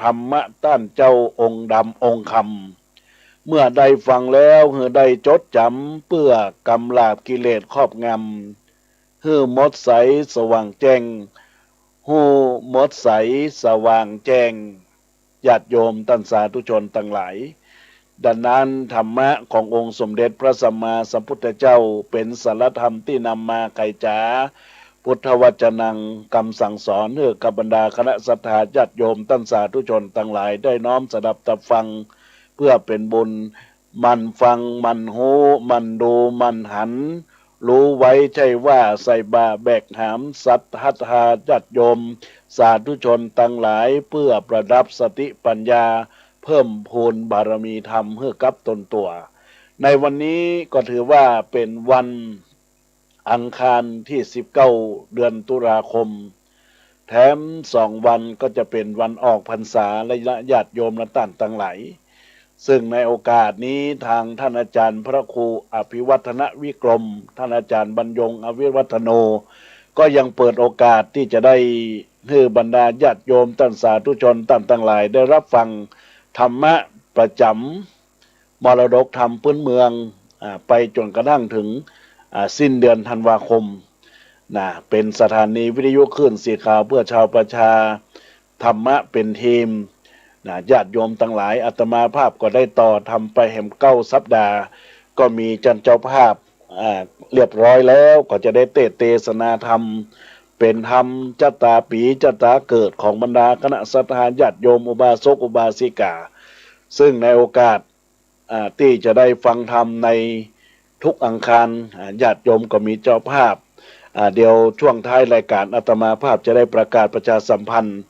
ธรรมะต้านเจ้าองค์ดำองค์คำเมื่อได้ฟังแล้วเฮือได้จดจำเพื่อกำลาบกิเลสครอบงำฮือมดใสสว่างแจ้งหูมดใสสว่างแจ้งญาติโยมท่านสาธุชนทั้งหลายดังนั้นธรรมะขององค์สมเด็จพระสัมมาสัมพุทธเจ้าเป็นสารธรรมที่นำมาไขจ๋าพุทธวจนังคำสั่งสอนเพื่อกับบรรดาคณะสัตยาญาติโยมท่านสาธุชนทั้งหลายได้น้อมสดับตับฟังเพื่อเป็นบุญมันฟังมันหูมันดูมันหันรู้ไว้ใช่ว่าใส่บาแบกหามสัตหัตถาญาติโยมสาธุชนทั้งหลายเพื่อประดับสติปัญญาเพิ่มพูนบารมีธรรมเพื่อกับตนตัวในวันนี้ก็ถือว่าเป็นวันอังคารที่19เดือนตุลาคมแถม2 วันก็จะเป็นวันออกพรรษาและญาติโยมและท่านทั้งหลายซึ่งในโอกาสนี้ทางท่านอาจารย์พระครูอภิวัฒนวิกรมท่านอาจารย์บรรยงอภิวัฒโนก็ยังเปิดโอกาสที่จะได้ให้บรรดาญาติโยมท่านสาธุชนท่านทั้งหลายได้รับฟังธรรมะประจำมรดกธรรมพื้นเมืองไปจนกระทั่งถึงสิ้นเดือนธันวาคมเป็นสถานีวิทยุคลื่นสีขาวเพื่อชาวประชาธรรมะเป็นทีมญาติโยมทั้งหลายอาตมาภาพก็ได้ต่อทำไปแห่ม9 สัปดาห์ก็มีจันเจ้าภาพเรียบร้อยแล้วก็จะได้เทศนาธรรมเป็นธรรมจตาปีจตาเกิดของบรรดาคณะสัตยาญาติโยมอุบาสกอุบาสิกาซึ่งในโอกาสที่จะได้ฟังธรรมในทุกอังคารญาติโยมก็มีเจ้าภาพเดี๋ยวช่วงท้ายรายการอาตมาภาพจะได้ประกาศประชาสัมพันธ์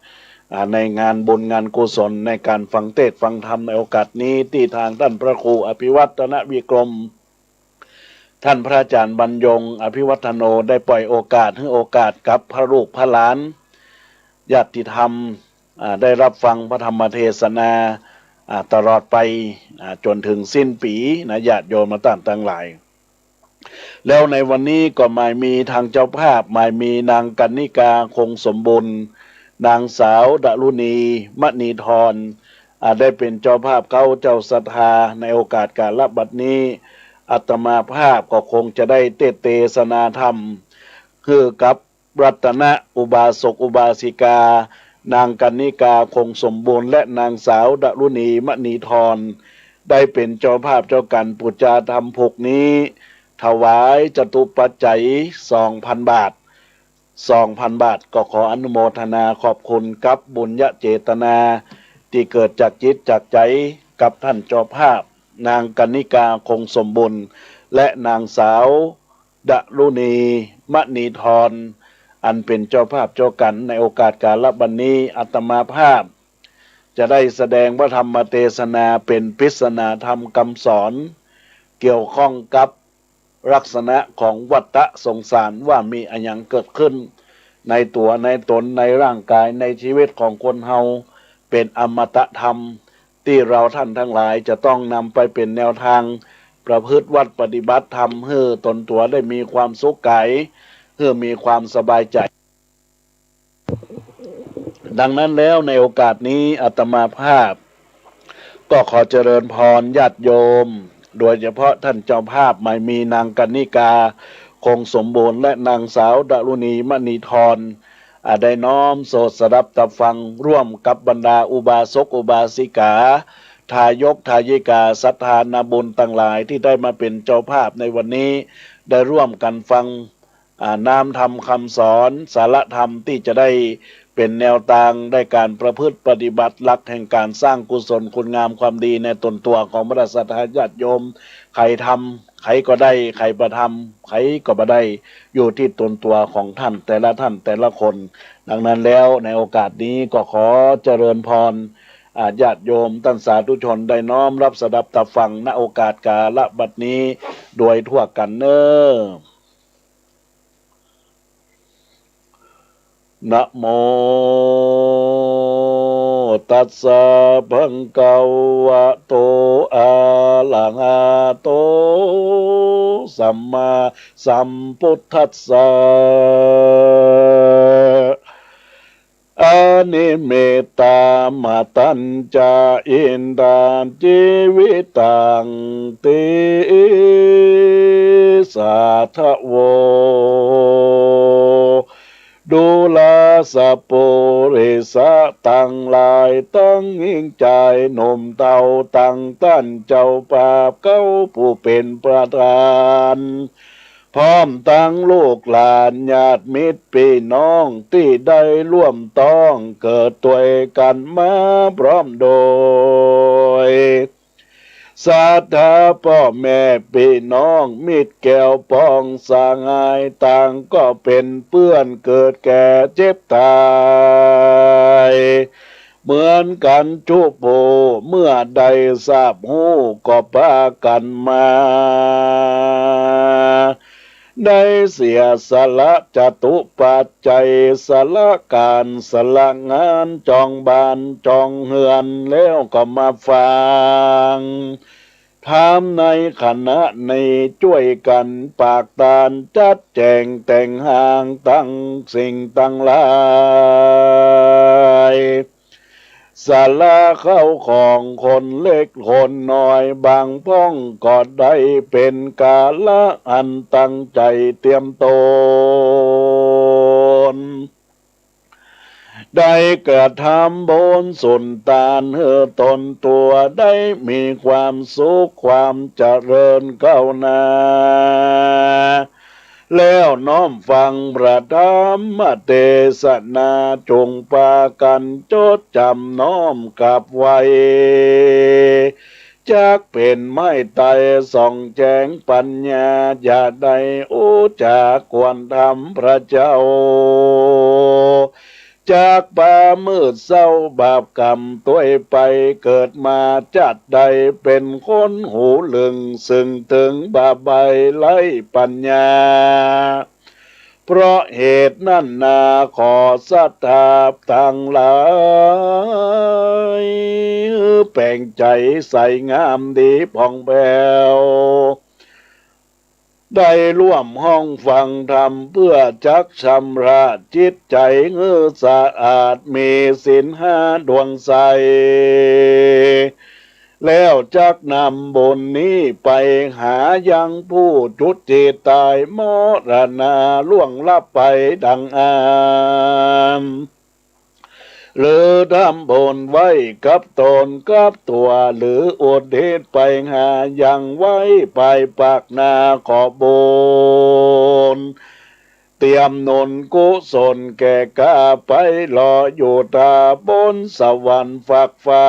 ในงานบุญงานกุศลในการฟังเทศน์ฟังธรรมในโอกาสนี้ที่ทางท่านพระครูอภิวัฒนวิกรมท่านพระอาจารย์บรรยงอภิวัฒโนได้ปล่อยโอกาสให้โอกาสกับพระลูกพระหลานญาติธรรมได้รับฟังพระธรรมเทศนาตลอดไปจนถึงสิ้นปีญาติโยมมาตั้งหลายแล้วในวันนี้ก็หมายมีทางเจ้าภาพหมายมีนางกนิกาคงสมบูรณ์นางสาวดรุณีมณีธรได้เป็นเจ้าภาพเขาเจ้าศรัทธาในโอกาสการรับบัดนี้อาตมาภาพก็คงจะได้เทศนาธรรมคือกับรัตนอุบาสกอุบาสิกานางกนิกาคงสมบูรณ์และนางสาวดรุณีมณีธรได้เป็นเจ้าภาพเจ้ากันปุจจาธรรมภกนี้ถวายจตุปัจจัย 2,000 บาท2,000 บาทก็ขออนุโมทนาขอบคุณกับบุญญเจตนาที่เกิดจากจิตจากใจกับท่านเจ้าภาพนางกนิกาคงสมบูรณ์และนางสาวดรุณีมณีธรอันเป็นเจ้าภาพเจ้ากันในโอกาสการรับบันนี้อาตมาภาพจะได้แสดงพระธรรมเทศนาเป็นปริศนาธรรมคำสอนเกี่ยวข้องกับลักษณะของวัฏสงสารว่ามีอะไรอย่างเกิดขึ้นในตัวในตนในร่างกายในชีวิตของคนเฮาเป็นอมตะธรรมที่เราท่านทั้งหลายจะต้องนำไปเป็นแนวทางประพฤติวัดปฏิบัติธรรมให้ตนตัวได้มีความสุขกายให้มีความสบายใจดังนั้นแล้วในโอกาสนี้อาตมาภาพก็ขอเจริญพรญาติโยมโดยเฉพาะท่านเจ้าภาพหมายมีนางกนิกาคงสมบูรณ์และนางสาวดรุณีมณีธรได้น้อมโสดสดับตับฟังร่วมกับบรรดาอุบาสกอุบาสิกาทายกทายิกาศรัทธานาบุญต่างหลายที่ได้มาเป็นเจ้าภาพในวันนี้ได้ร่วมกันฟังน้ำธรรมคำสอนสารธรรมที่จะได้เป็นแนวทางได้การประพฤติปฏิบัติหลักแห่งการสร้างกุศลคุณงามความดีในตนตัวของบรรดาศรัทธาญาติโยมใครทำใครก็ได้ใครประทำใครก็บ่ได้อยู่ที่ตนตัวของท่านแต่ละคนดังนั้นแล้วในโอกาสนี้ก็ขอเจริญพรญาติโยมท่านสาธุชนได้น้อมรับสดับตับฟังณโอกาสกาลบัดนี้โดยทั่วกันเนอนะโมตัสสะภะคะวะโตอะระหะโตสัมมาสัมพุทธัสสะอะ นิเมตตามาตัญจาอินทานชีวิตังติสาทะโวดูลาสะโปริสะตังลายตั้งยิ่งใจหนุ่มเต่าตั้งตั้นเจ้าปราบเก้าผู้เป็นประธานพร้อมตั้งลูกหลานญาติมิตรพี่น้องที่ได้ร่วมต้องเกิดตัวกันมาพร้อมโดยศรัทธาพ่อแม่พี่น้องมิตรแก้วปองสางายต่างก็เป็นเพื่อนเกิดแก่เจ็บตายเหมือนกันทุกโบเมื่อใดทราบหูก็พากันมาได้เสียสละจตุปัจจัยสละการสละงานจองบ้านจองเฮือนแล้วก็มาฟังถามในคณะในช่วยกันปากตานจัดแจงแต่งห่างตั้งสิ่งตั้งหลายศาลาเข้าของคนเล็กคนน้อยบางพ้องก็ได้เป็นกาละอันตั้งใจเตรียมตนได้กระทำบุญสุนทานเฮือตนตัวได้มีความสุขความเจริญก้าวหน้าแล้วน้อมฟังประธรรมเทศนาจงปากันจดจำน้อมกับไว้จักเป็นไม่ตายส่องแจ้งปัญญาอย่าได้อุจากควรทำพระเจ้าจากป่ามืดเศร้าบาปกรรมตัวไปเกิดมาจัดใดเป็นคนหูลึงซึ่งถึงบาปใบไร้ปัญญาเพราะเหตุนั้นนาขอศรัทธาทั้งหลายแปลงใจใส่งามดีผ่องแผ้วได้ร่วมห้องฟังธรรมเพื่อจักชำระจิตใจสะอาดมีศีลห้าดวงใสแล้วจักนำบุญนี้ไปหายังผู้ทุจิตตายมรณาล่วงลับไปดังอามหรือทำบุญไว้กับตนกับตัวหรืออุทิศไปหายังไว้ไปปากนาขอบุญเตรียมนนกุศลแก่กาไปรออยู่ตาบนสวรรค์ฝักฟ้า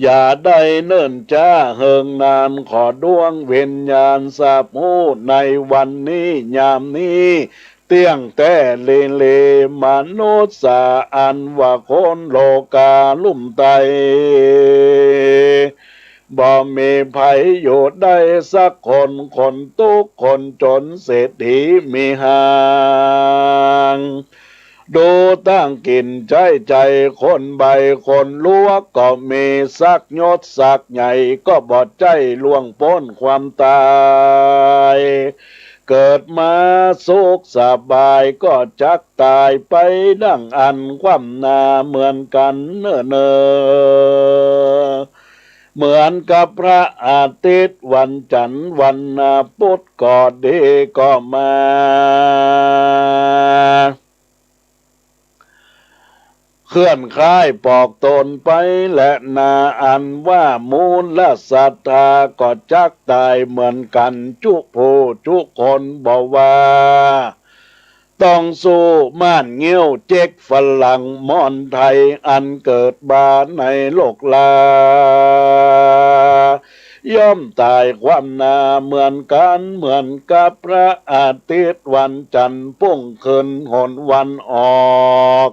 อย่าได้เนิ่นจ้าเฮิงนานขอดวงวิญญาณทราบหูในวันนี้ยามนี้เตี้ยงแต่เลมนุษย์สาอันว่าคนโลกาลุ่มไตบ่มีภัยอยู่ได้สักคนคนทุกคนจนเศรษฐีมีหางดูตั้งกินใจคนใบคนลัวก็มีสักยศสักใหญ่ก็บอดใจล่วงพ้นความตายเกิดมาสุขสบายก็จักตายไปดังอันความนาเหมือนกันเนอเหมือนกับพระอาทิตย์วันจันทร์วันพุธก็ดีก็มาเคลื่อนคล้ายปอกตนไปและนาอันว่ามูลและศรัทธาก็จักตายเหมือนกันทุกผู้ทุกคนบอกว่าต้องสู้ม่านเงี้ยวเจ๊กฝรั่งมอนไทยอันเกิดบาในโลกลาย่อมตายความนาเหมือนกันเหมือนกับพระอาทิตย์วันจันทร์พุ่งขึ้นหนวันออก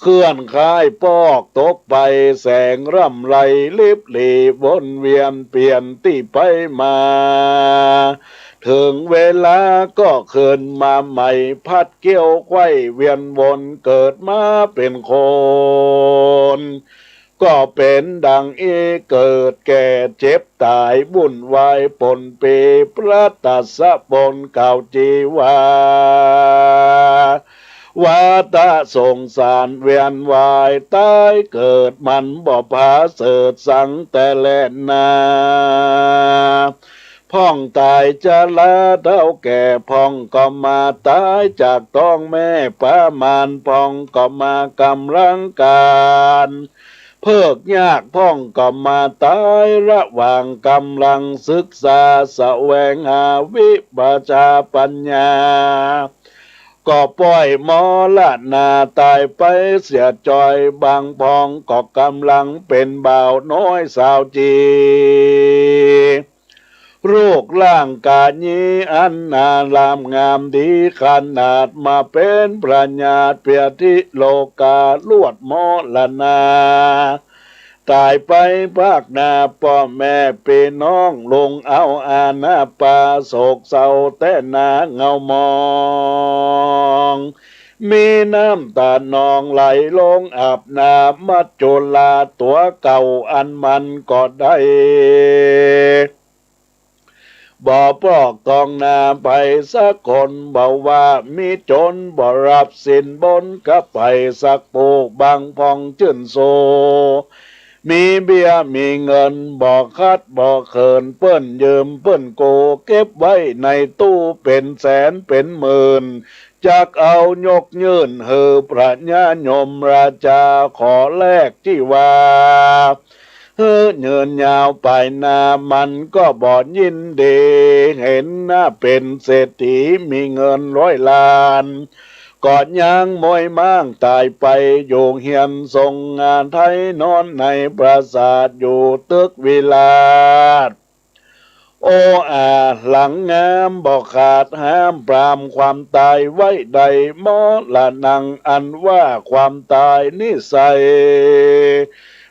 เคลื่อนคล้ายปอกตกไปแสงร่ำไรลิบหลีวนเวียนเปลี่ยนที่ไปมาถึงเวลาก็คืนมาใหม่พัดเกี่ยวไขว้เวียนวนเกิดมาเป็นคนก็เป็นดังอีเกิดแก่เจ็บตายบุ่นวายปนเปพระตัสสะปนเก่าจีวา วัฏสงสารเวียนวายตายเกิดมันบ่ผาเสดสังแต่แลนาพ่องตายจะละเท่าแก่พ่องก็มาตายจากท้องแม่ป้ามานพ่องก็มากำลังการเพิกยากพ่องก็มาตายระหว่างกำลังศึกษาแสวงหาวิชาปัญญาก็ปล่อยมรณาตายไปเสียจอยบางพองก็กำลังเป็นบ่าวน้อยสาวจีรูปร่างกายนี้อันนาลามงามดีขนาดมาเป็นพระญาติเปียทิโลกาลวดมรณาตายไปภาคนาพ่อแม่พี่น้องลงเอาอาณาปาโศกเศร้าแต่นาเงามองมีน้ำตานองไหลลงอาบน้ำมัจจุลาตัวเก่าอันมันก็ได้บ่ปลอกตองนาไปสักคนบอกว่ามีจนบ่รับสินบนกับไปสักปูกบางพองจื่นโซมีเบี้ยมีเงินบ่คัดบ่เขินเปิ้นยืมเปิ้นโกเก็บไว้ในตู้เป็นแสนเป็นหมื่นจักเอายกยื่นเฮอพระญาโยมราชาขอแลกที่ว่าเงินยาวไปนามันก็บ่ยินดีเห็นหน้าเป็นเศรษฐีมีเงิน100 ล้านก่อนยังมวยมั่งตายไปอยู่เฮียนทรงงานไทยนอนในปราสาทอยู่ตึกวิลาศโอ้หลังงามบอกขาดห้ามปรามความตายไว้ใดมอละนังอันว่าความตายนิสัย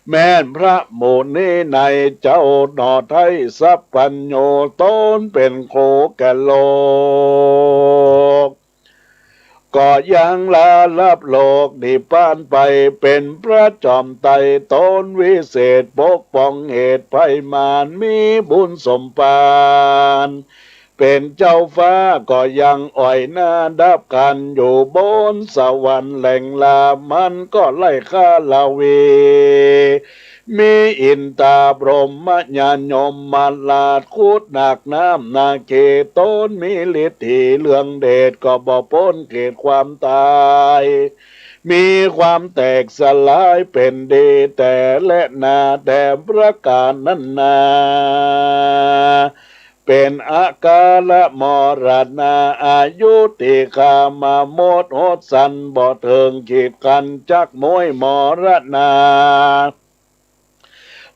แม่นพระโมนีในเจ้าหนอไทยสัพพัญโยต้นเป็นโคแก่โลกก็ยังลาลับโลกนิพพานไปเป็นพระจอมไตรตนวิเศษปกป้องเหตุภัยมารมีบุญสมปานเป็นเจ้าฟ้าก็ยังอ่อยหน้าดับกันอยู่บนสวรรค์แหล่งลามันก็ไล่ฆ่าลาวีมีอินตาพรหมญาณยมมาลาดคูดหนักน้ำนาเขตต้นมีฤทธิ์เลืองเดชก็บ่พ้นเขตความตายมีความแตกสลายเป็นดีแต่และนาแต่ประการนั้นนาเป็นอาการมรณาอายุติคามาโมดโหดสันบ่เถิงขีดกันจักมวยมรณา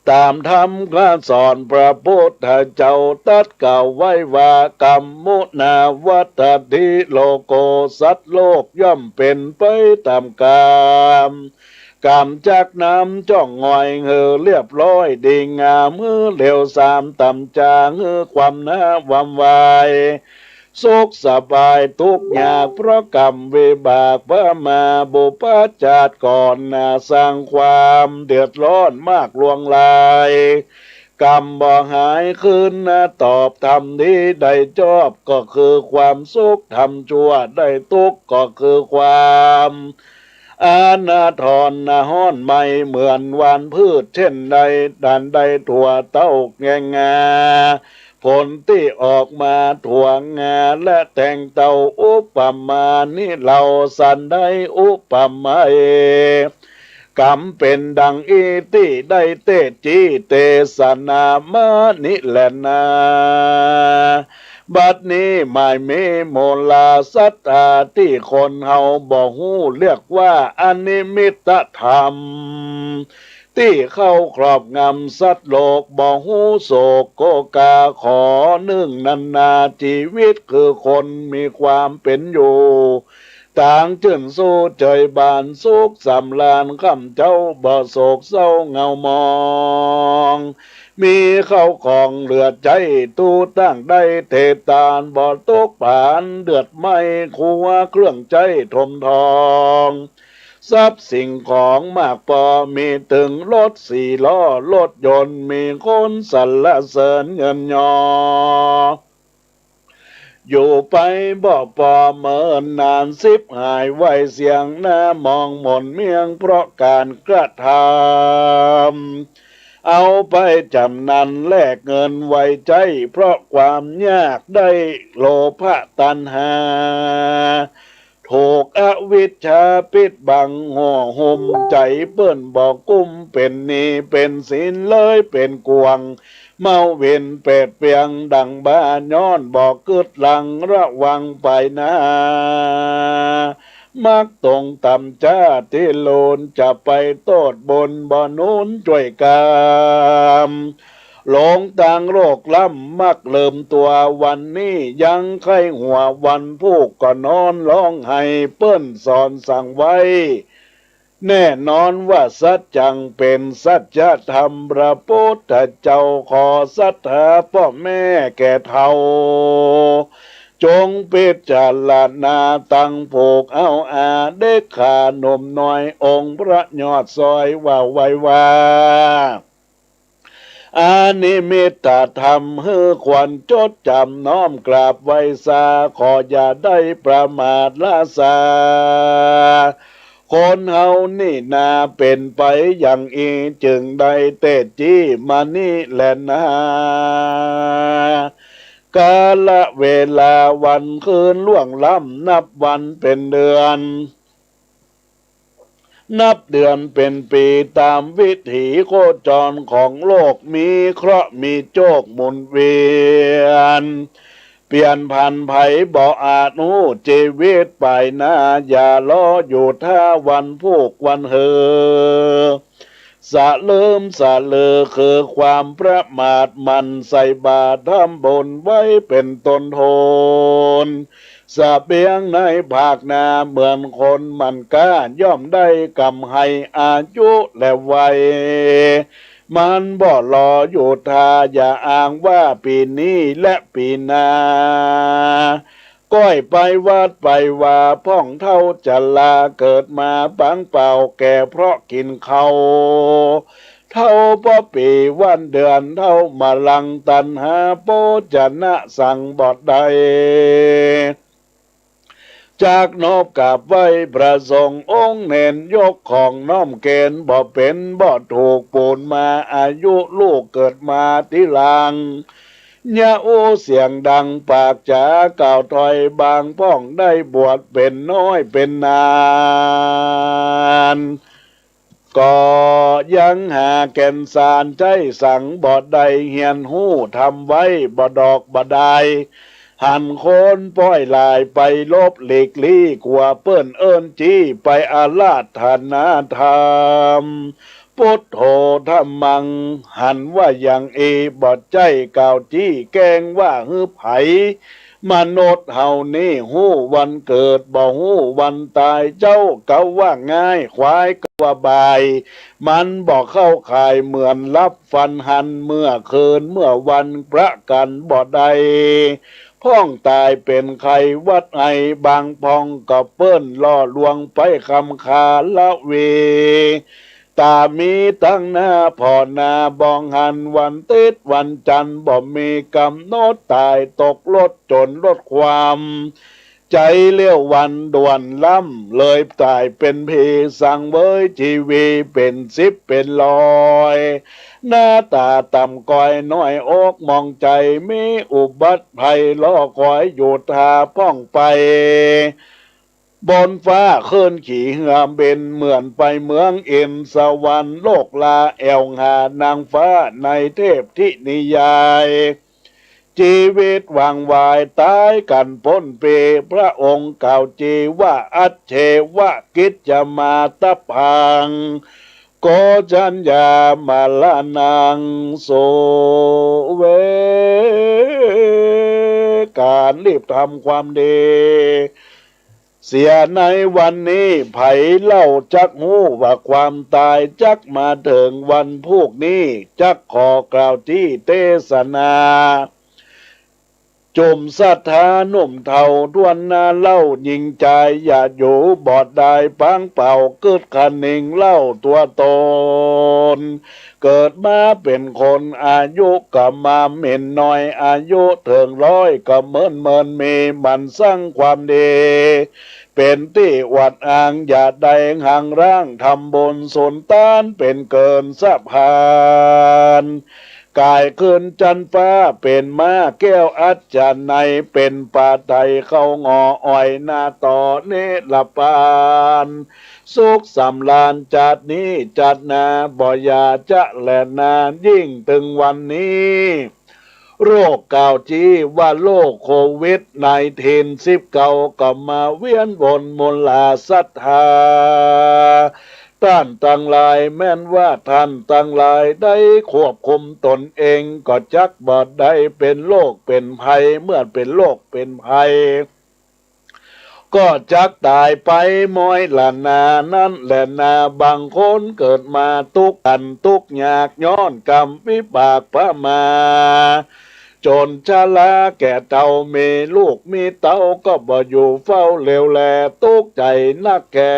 ตามธรรมข้าสอนพระพุทธเจ้าตัดกล่าวไว้ว่ากรรมมุนาวัตถิโลโกสัตว์โลกย่อมเป็นไปตามกรรมกรรมจากน้ำจ้องงอยเหือเรียบร้อยดีงามเหือเหลวสามต่ำจางเหือความน้าวำวายสุขสบายทุกอยากเพราะกรรมวิบากเพื่อมาบุปชาติก่อนนาสร้างความเดือดร้อนมากลวงลายกรรมบ่หายคืนนะตอบทำดีได้ชอบก็คือความสุขทำชั่วได้ทุกข์ก็คือความอาณาถอนนาห้อนไม่เหมือนวานพืชเช่นใดดันใดถั่วเต้าแงงาผลที่ออกมาถั่วงาและแต่งเต่าอุปมานี่เราสันได้อุปมากรรมเป็นดังอีที่ได้เตจีเตสนามานิแลนาบัดนี้ไม่มีโมลาสัตตาที่คนเฮาบ่ฮู้เรียกว่าอนิมิตธรรมที่เข้าครอบงำสัตว์โลกบ่ฮู้โศกโกกาขอนึ่งนันนาชีวิตคือคนมีความเป็นอยู่ต่างจื่นสู้เจยบานสุขสำลานคำเจ้าบ่โศกเศร้าเงามองมีเข้าของเหลือใจตู้ตั้งได้เทตานบ่ตกผานเดือดไม่คัวเครื่องใจทมทองทรัพย์สิ่งของมากพอมีถึงรถ4 ล้อรถยนต์มีคนสรรเสริญเงินยอ อยู่ไปบ่ปอเมินนานสิบหายไว้เสียงหน้ามองหม่นเมียงเพราะการกระทำเอาไปจำนันแลกเงินไว้ใจเพราะความยากได้โลภะตัณหาถูกอวิชชาปิดบังห่อห่มใจเปิ้นบอกกุ้มเป็นนี้เป็นศีลเลยเป็นกวงเมาเวียนเป็ดเปียงดังบ้านย้อนบอกกึดหลังระวังไปนะมักตรงต่ำจ้าที่โลนจะไปโตดบนบ่อนู้นช่วยกามหลงต่างโรคล้ำมักเริ่มตัววันนี้ยังไข้หัววันพูกก็นอนร้องไห้เปิ้นสอนสั่งไว้แน่นอนว่าสัจจังเป็นสัจธรรมพระพุทธเจ้าขอศรัทธาพ่อแม่แก่เฒ่าจงพิจารณาตั้งผูกเอาอาเด็กขานมน้อยองค์พระยอดซอยว่าไว้ว่าอานิมิตธรรมฮือควรจดจำน้อมกราบไว้สาขออย่าได้ประมาทละสาคนเฮานี่นาเป็นไปอย่างอีจึงได้เตจี้มานี่แหละนะกาลเวลาวันคืนล่วงล้ำนับวันเป็นเดือนนับเดือนเป็นปีตามวิถีโคจรของโลกมีเคราะห์มีโชคหมุนเวียนเปลี่ยนพันไผบ่อาจหูชีวิตไปหน้าอย่าล้ออยู่ท่าวันพูกวันเฮอสะเลิมสะเลอคือความประมาทมันใส่บาตรทำบนไว้เป็นต้นโทนสะเบียงในภาคนาเหมือนคนมันก้าย่อมได้กำให้อายุและวัยมันบ่รออยู่ทาอย่าอ้างว่าปีนี้และปีหน้าก้อยไปวัดไปว่าพ่องเท่าจะลาเกิดมาปังเป่าแก่เพราะกินเขาเท่าพ่อปีวันเดือนเท่ามาลังตันหาโปจะนะสั่งบอดใดจากนอบกับไว้ประสงค์องค์เน้นยกของน้อมเกณฑ์บ่เป็นบ่ถูกปูนมาอายุลูกเกิดมาที่หลังยะโอเสียงดังปากจ๋ากล่าวถอยบางพ้องได้บวชเป็นน้อยเป็นนานก็ยังหาแก่นสารใจสั่งบ่ได้เฮียนหู้ทำไว้บ่ดอกบ่ได้หันโคนป้อยลายไปลบหลีกลี่กว่าเปิ้นเอิ้นจี้ไปอาลาธนาธรรมพุทโธธรรมังหันว่าอย่างบอดใจกล่าวจี้แกงว่าฮือไผมนุษย์เฮานี่หู้วันเกิดบ่หู้วันตายเจ้าเกาว่าง่ายควายกว่าบายมันบอกเข้าข่ายเหมือนรับฟันหันเมื่อคืนเมื่อวันประกันบ่ใดพ้องตายเป็นใครวัดไอบางพองกับเปิ้นล่อลวงไปคำคาละเวตามีตั้งหน้าพ่อนาบองหันวันติดวันจันทร์บ่มีกำหนดตายตกลดจนลดความใจเลี้ยววันด่วนล้ำเลยตายเป็นพีสั่งเว้ยชีวีเป็นสิบเป็นลอยหน้าตาต่ำก้อยน้อยอกมองใจมีอุบัติภัยล้อคอยอยู่ทาพ้องไปบนฟ้าเคลื่อนขี่เหือเบนเหมือนไปเมืองเอ็นสวรรค์โลกลาแอวหานางฟ้าในเทพทินิยายชีวิตวางวายตายกันพ้นเปพระองค์กล่าวจีว่าอัจเชวะกิจจะมาตะพังโกจัญญามาลานังโสเวการรีบทำความดีเสียในวันนี้ไผเล่าจักหูว่าความตายจักมาถึงวันพวกนี้จักขอกล่าวที่เทศนา จมศรัทธาหนุ่มเทาทวนนาเล่ายิงใจอย่าอยู่บอดได้ปังเป่าเกิดคันหนิงเล่าตัวตนเกิดมาเป็นคนอายุก็มาเหม็นน้อยอายุถึงร้อยก็เมินมีมันสร้างความดีเป็นที่วัดอ่างอย่าได้ห่างร่างทำบนสนตานเป็นเกินสะพานกายคืนจันฟ้าเป็นม้าแก้วอัจจารย์ในเป็นป่าไทยเข้างออ้อยหน้าต่อเนรปานสุขสำลานจัดนี้จัดนาบ่อยาจะแลนานยิ่งถึงวันนี้โรคเก่าจีว่าโรคโควิด19ก็มาเวียนวนมลาศรัทธาท่านตั้งหลายแม้นว่าท่านตั้งหลายได้ควบคุมตนเองก็จักบ่ได้เป็นโรคเป็นภัยเมื่อเป็นโรคเป็นภัยก็จักตายไปม้อยละนานั่นแหละนาบางคนเกิดมาทุกข์อันทุกข์ยากย้อนกรรมวิบากพระมาจนชราแก่เต่ามีลูกมีเต้าก็บ่อยู่เฝ้าเลวแลตุกใจนักแก่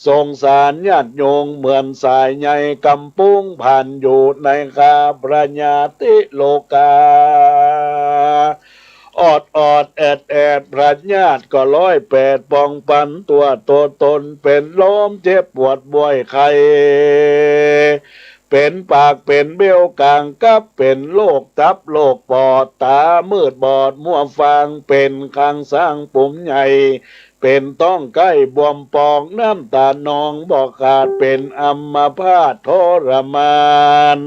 สงสารญาติโยงเหมือนสายใหญ่กำปุ้งผ่านอยู่ในคาปรญญาติโลกาออดพระญาติก็108ปองปันตัวตนเป็นล้มเจ็บปวดบ่อยไข้เป็นปากเป็นเบี้ยวกลางกับเป็นโรคตับโรคปอดตามืดบอดมัวฟางเป็นคังสร้างปุ่มใหญ่เป็นต้องใกล้บวมปองน้ำตานองบอกขาดเป็นอัมพาตทรมาน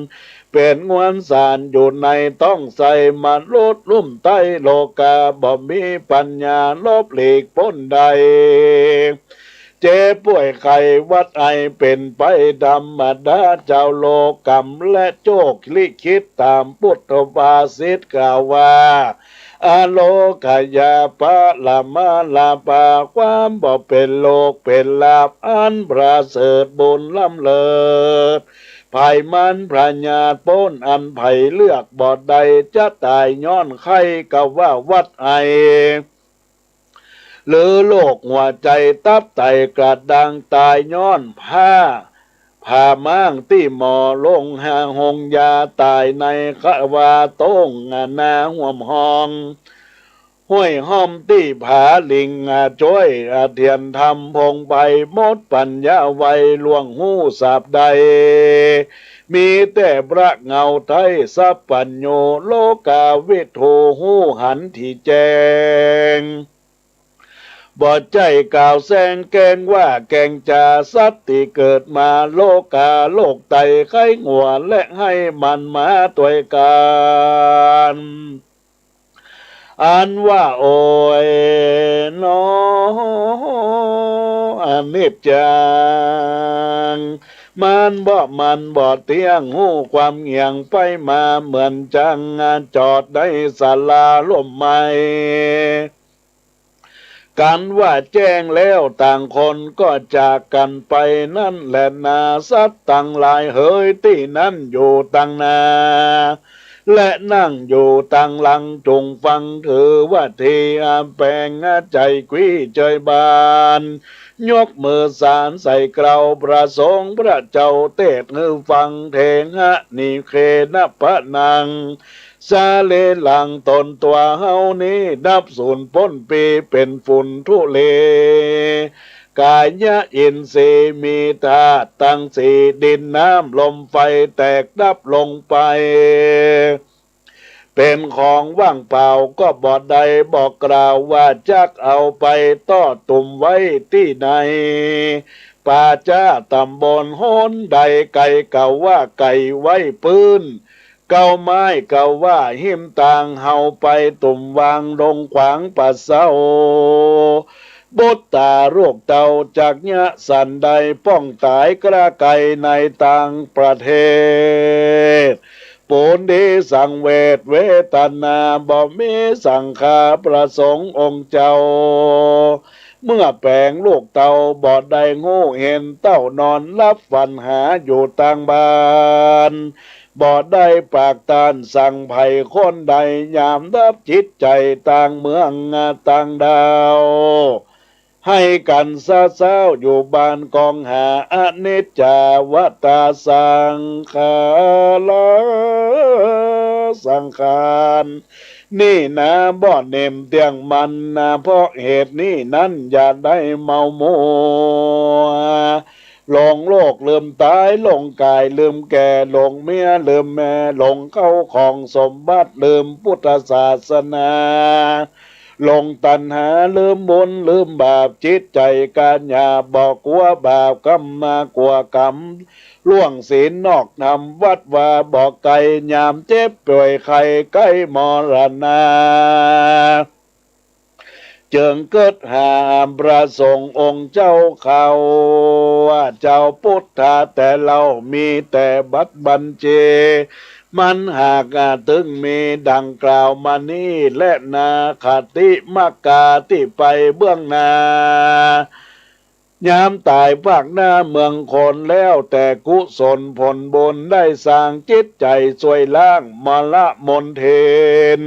เป็นงวนสารอยู่ในต้องใส่มันลดลุ่มใต้โลกาบ่มีปัญญาลบหลีกพ้นใดเจ็บป่วยไข้วัดไอเป็นไปธรรมดาเจ้าโลกรรมและโจกลิขิตตามพุทธภาษิตกล่าวว่าอโลกายาปะละมาลาปาความบ่เป็นโลกเป็นลาภอันประเสริฐบุญล้ำเลิศภัยมันพระญาติป้นอันไผ่เลือกบ่ใดจะตายย้อนไข้ก็ว่าวัดไอหรือโรคหัวใจตับไตกระดังตายย้อนผ้ามั่งที่หมอลงหาหงยาตายในขวาต้งนาห่วมห้องห้วยห้อมที่ผาลิงจ้อยเทียนทำพงไปมดปัญญาไวลวงหูสาบใดมีแต่พระเงาไทยสัพปัญโยโลกาวิโทหูหันที่แจงบ่ใจกล่าวแซงแกงว่าแกงจาสัตติเกิดมาโลกาโลกไตไข้งัวและให้มันมาตัวกันอันว่าโอยนออนิจจังมันบ่เตียงหูความเงียงไปมาเหมือนจังจอดได้ศาลาลมไม้กันว่าแจ้งแล้วต่างคนก็จากกันไปนั่นแหละนาสัตว์ต่างหลายเฮยที่นั่นอยู่ต่างนาและนั่งอยู่ต่างหลังจงฟังถือว่าเทียแปลงใจกุ้ยใจบานยกมือสารใส่เกลาประสงค์พระเจ้าเทศนือฟังเทงนิเคนะพะนังซาเลหลังตนตัวเฮานี้ดับสูญพ้นปีเป็นฝุ่นทุเลกายะอินทรีย์มีธาตุตั้งสี่ดินน้ำลมไฟแตกดับลงไปเป็นของว่างเปล่าก็บ่ได้บอกกล่าวว่าจักเอาไปต้อตุ่มไว้ที่ไหนป่าจ้าตำบลโหนใดไก่เก่าว่าไก่ไว้ปืนเก่าไม้เก่าว่าหิมต่างเฮาไปตุ่มวางลงขวางปัสเศร้าบุตตาโรคเตาจากยะสันใดป้องตายกระไกในต่างประเทศปูนดีสังเวทเวตนาบ่มีสังขาประสงค์องค์เจ้า เมื่อแปลงลูกเต่าบอดได้งูเห็นเต้านอนรับฝันหาอยู่ต่างบ้านบอดได้ปากตานสั่งไผ่คนใดยามดับจิตใจต่างเมืองต่างดาวให้กันซาเศร้าอยู่บ้านกองหาอนิจจาวตาสังขาราสังขารนี่นะบ่เนมเตียงมันนะเพราะเหตุนี้นั้นอย่าได้เมามัวหลงโลกลืมตายหลงกายลืมแก่หลงเมียลืมแม่หลงเข้าของสมบัติลืมพุทธศาสนาหลงตัณหาลืมบุญลืมบาปจิตใจการอย่าบอกกลัวบาปกรรมมากลัวกรรมล่วงศีลนอกธรรมวัดว่าบอกไก่ยามเจ็บป่วยไข้ใกล้มรณาเจิงเกิดหามประสงค์องค์เจ้าเขาว่าเจ้าพุทธาแต่เรามีแต่บัดบัญเจมันหากถึงมีดังกล่าวมานี้และนาคติมากาที่ไปเบื้องหน้ายามตายภาคหน้าเมืองคนแล้วแต่กุศลผลบุญได้สร้างจิตใจสวยล่างมละมนเทน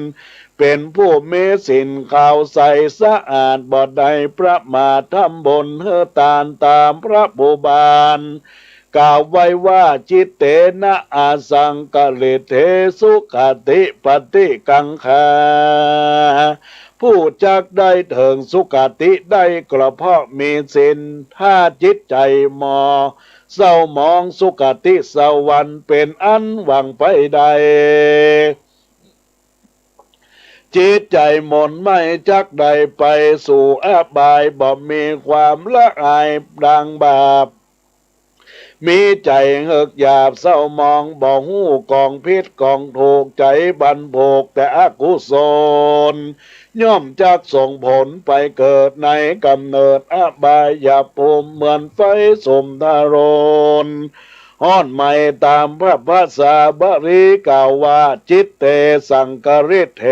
เป็นผู้มีศีลขาวใสสะอาดบ่ได้ประมาททำบุญเฮือตานตามพระบุบาลกล่าวไว้ว่าจิตเตนะอาสังกฤเทสุขติปฏิกังขาผู้จักได้ถึงสุขติได้กระเพาะมีศีลถ้าจิตใจมอเศร้ามองสุขติสวรรค์เป็นอันหวังไปใดจิตใจหม่นไม่จักใดไปสู่อบายบ่มีความละอายดังบาปมีใจเหือกหยาบเศร้ามองบ่หูกองพิษกองถูกใจบันโภกแต่อกุศลย่อมจักส่งผลไปเกิดในกำเนิดอบายภูมิเหมือนไฟสมทารนฮ้อนไม่ตามพระภาษาบริกล่าวว่าจิตเตสังกฤทเถ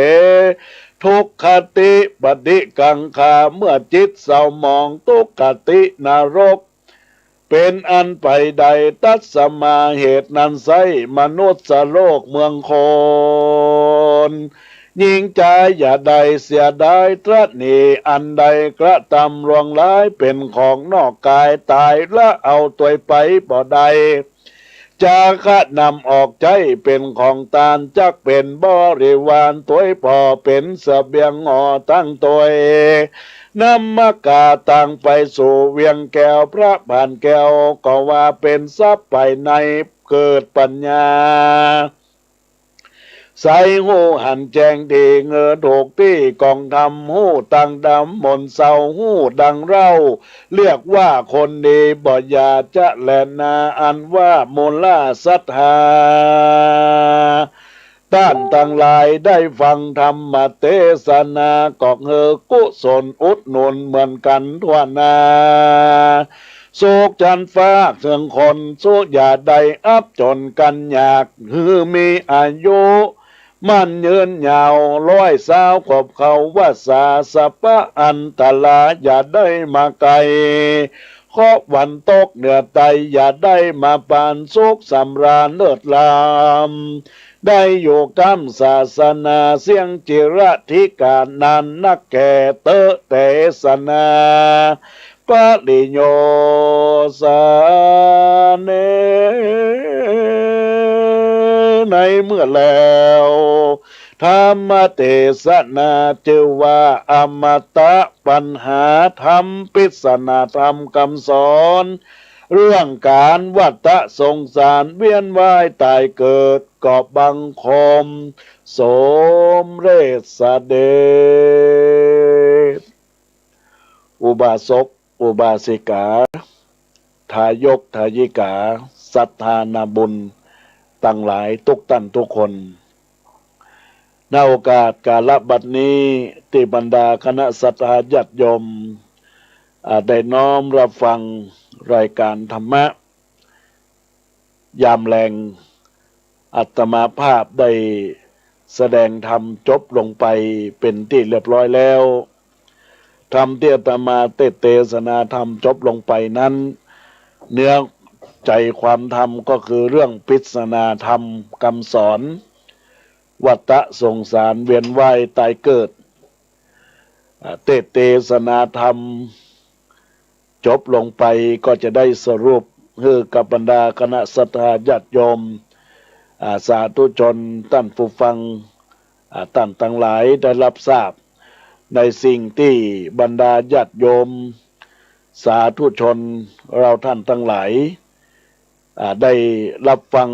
ทุกขติปฏิกังขาเมื่อจิตเศร้ามองทุกขตินรกเป็นอันไปใดตัสมาเหตุนั้นไซมนุษย์โลกเมืองคนยิ่งใจอย่าใดเสียดายตรัสนีอันใดกระทำรวงร้ายเป็นของนอกกายตายละเอาตัวไปบ่ได้จาคะนำออกใจเป็นของตานจักเป็นบริวารตัวพอเป็นเสบียงห่อตั้งตัวนำมากาตังไปสู่เวียงแก้วพระผ่านแก้วก็ว่าเป็นทรัพย์ไปในเกิดปัญญาใส่หูหันแจงดีเงอถูกที่กองทำหูตังดำมนเศร้าหูดังเราเรียกว่าคนดีบ่อยาจะแลนาอันว่ามูลศรัทธาด้านต่างหลายได้ฟังธรรมเทศนากอกเฮอกุศลอุดหนุนเหมือนกันทั่วนาโศกจันฟ้าเสื่องคนสู้อย่าใดอับจนกันอยากหือมีอายุมันยืนยาวร้อยสาวขบเขาว่าสาสะปะอันตลาอย่าได้มาไกลขอวันตกเหนือไตอย่าได้มาปานสุขสำราญเลิศลามได้อยู่กำศาสนาเสียงจิระธิการนานนักแก่เตอะเตสนาปริโยสาเนในเมื่อแล้วธรรมเทศนาจือว่าอมตะปัญหาธรรมปริศนาธรรมคำสอนเรื่องการวัฏสงสารเวียนว่ายตายเกิดกอบบังคมสมเด็จเสด็จอุบาสกอุบาสิกาทายกทายิกาศรัทธานาบุญตั้งหลายทุกท่านทุกคนในโอกาสกาลบัดนี้ที่บรรดาคณะศรัทธาญาติโยมได้น้อมรับฟังรายการธรรมะยามแรงอาตมาภาพได้แสดงธรรมจบลงไปเป็นที่เรียบร้อยแล้ว ธรรมที่อาตมาเทศนาธรรมจบลงไปนั้นเนื้อใจความธรรมก็คือเรื่องปริศนาธรรมคำสอนวัฏสงสารเวียนว่ายตายเกิดเทศนาธรรมจบลงไปก็จะได้สรุปให้กับบรรดาคณะสัตยาญาติโยมสาธุชนท่านผู้ฟังท่านทั้งหลายได้รับทราบในสิ่งที่บรรดาญาติโยมสาธุชนเราท่านทั้งหลายได้รับฟัง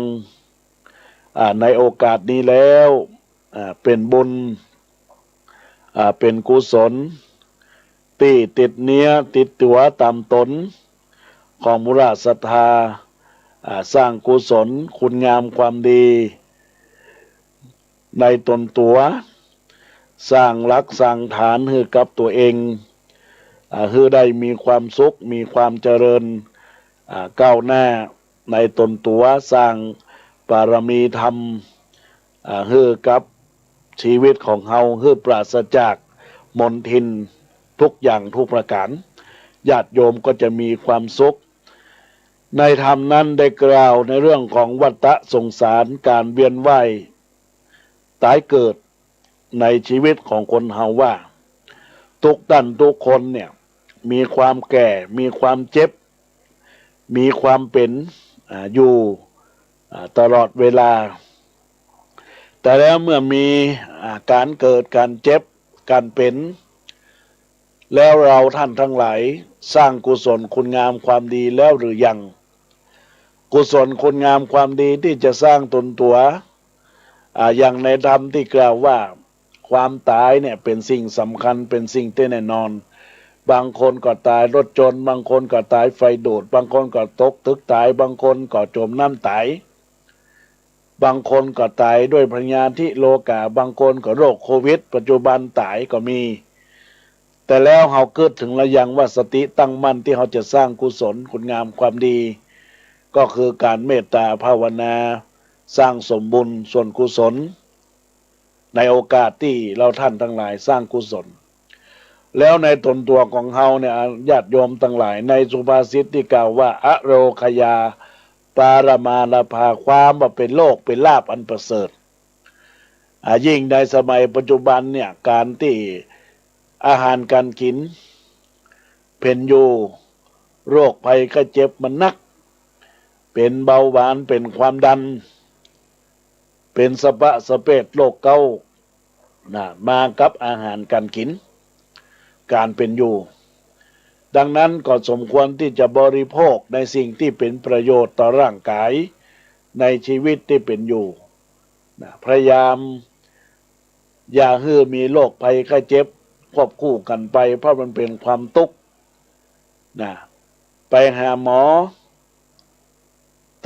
ในโอกาสนี้แล้วเป็นบุญเป็นกุศลที่ติดเนื้อติดตัวตามตนของมุราศรัทธาสร้างกุศลคุณงามความดีในตนตัวสร้างหลักสร้างฐานให้กับตัวเองให้ได้มีความสุขมีความเจริญก้าวหน้าในตนตัวสร้างบารมีธรรมให้กับชีวิตของเฮาให้ปราศจากมลทินทุกอย่างทุกประการญาติโยมก็จะมีความสุขในธรรมนั้นได้กล่าวในเรื่องของวัฏสงสารการเวียนว่ายตายเกิดในชีวิตของคนเฮาว่าทุกท่านทุกคนเนี่ยมีความแก่มีความเจ็บมีความเป็นอยู่ตลอดเวลาแต่แล้วเมื่อมีการเกิดการเจ็บการเป็นแล้วเราท่านทั้งหลายสร้างกุศลคุณงามความดีแล้วหรือยังกุศลคุณงามความดีที่จะสร้างตนตัวอย่างในธรรมที่กล่าวว่าความตายเนี่ยเป็นสิ่งสำคัญเป็นสิ่งที่แน่นอนบางคนก็ตายรถชนบางคนก็ตายไฟดูดบางคนก็ตกตึกตายบางคนก็จมน้ำตายบางคนก็ตายด้วยพยาธิโลกาบางคนก็โรคโควิดปัจจุบันตายก็มีแต่แล้วเฮาเกิดถึงแล้วยังว่าสติตั้งมั่นที่เฮาจะสร้างกุศลคุณงามความดีก็คือการเมตตาภาวนาสร้างสมบุญส่วนกุศลในโอกาสที่เราท่านทั้งหลายสร้างกุศลแล้วในตนตัวของเฮาเนี่ยญาติโยมทั้งหลายในสุภาษิตที่กล่าวว่าอโรคยาปารมาลาภาความว่าเป็นโลกเป็นลาภอันประเสริฐยิ่งในสมัยปัจจุบันเนี่ยการที่อาหารการกินเป็นอยู่โรคภัยไข้เจ็บมันนักเป็นเบาหวานเป็นความดันเป็นสะบะสะเปดโรคเกาต์มากับอาหารการกินการเป็นอยู่ดังนั้นก็สมควรที่จะบริโภคในสิ่งที่เป็นประโยชน์ต่อร่างกายในชีวิตที่เป็นอยู่พยายามอย่าให้มีโรคภัยไข้เจ็บควบคู่กันไปเพราะมันเป็นความทุกข์ไปหาหมอ